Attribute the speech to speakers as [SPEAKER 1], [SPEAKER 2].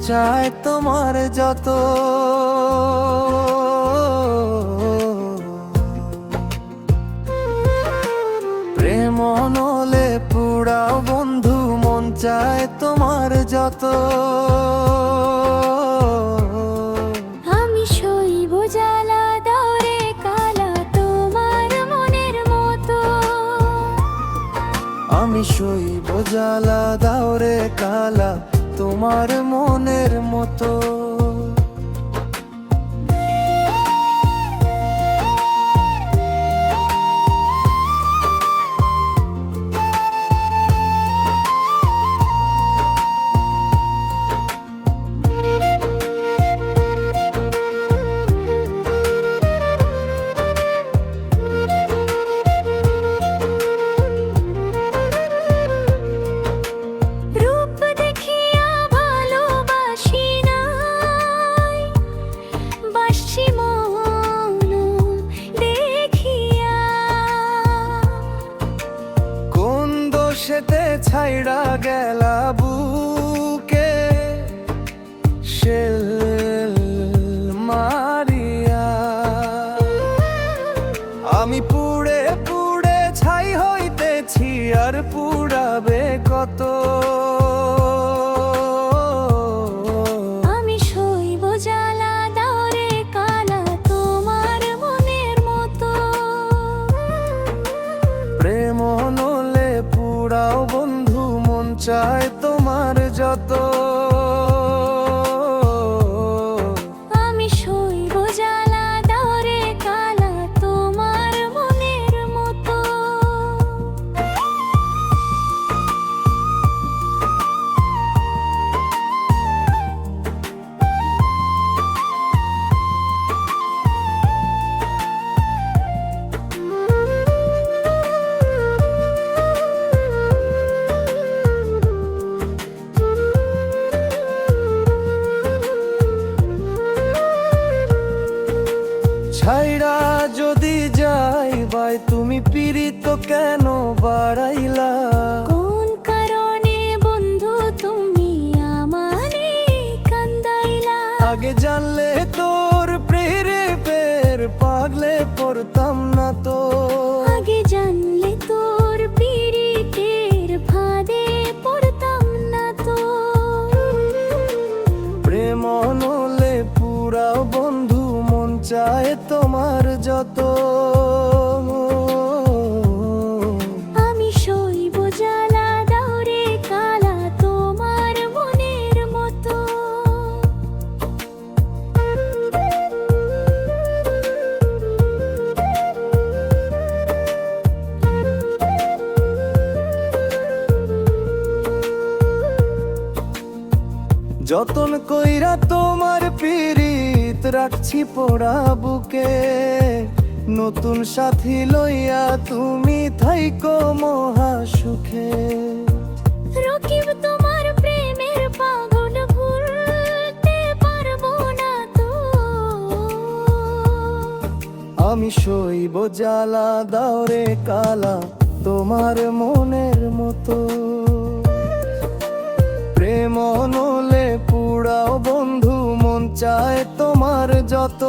[SPEAKER 1] চায় তোমার যত। প্রেম নলে পুরাও বন্ধু, মন চায় তোমার যত।
[SPEAKER 2] আমি সইব জ্বালা দাও রে কালা তোমার মনের মতো।
[SPEAKER 1] আমি সইব জ্বালা দাও রে কালা তোমার মনের মতো।
[SPEAKER 2] রূপ দেখিয়া ভালোবাসি নাই, বাসি মন দেখিয়া।
[SPEAKER 1] কোন দোষেতে ছাইড়া গেলা বুকে শেল মারিয়া। আমি পুড়ে পুড়ে ছাই হইতেছি, আর পুড়াবে কত।
[SPEAKER 2] আমি সইব জ্বালা দাও রে কালা তোমার মনের মতো।
[SPEAKER 1] প্রেম নলে পুরাও বন্ধু, মন চায় তোমার যত।
[SPEAKER 2] আমি সইব জ্বালা দাও রে কালা তোমার মনের মতো।
[SPEAKER 1] ছাইড়া যদি যাই ভাই, তুমি পীড়িত কেন বাড়াইলা?
[SPEAKER 2] কোন কারণে বন্ধু তুমি আমারে কান্দাইলা?
[SPEAKER 1] আগে জানলে তোর প্রেমের পাগলে পড়তাম না তো।
[SPEAKER 2] আগে জানলে তোর পীড়িতের ফাঁদে পড়তাম না তো।
[SPEAKER 1] প্রেম নলে পুরাও বন্ধু, মন চায় তোমার যত।
[SPEAKER 2] আমি সইব জ্বালা দাও রে কালা তোমার মনের মতো।
[SPEAKER 1] যতন কইরা তোমার পীড়িত রাখছি পোড়া বুকে। নতুন সাথী লইয়া তুমি থাইকো মহা সুখে।
[SPEAKER 2] রকিব তোমার প্রেমের পাগল ভুলতে পারবো না তো।
[SPEAKER 1] আমি সইব জ্বালা দাও রে কালা তোমার মনের মতো। প্রেম নলে পুরাও বন্ধু, মন চায় তোমার যত।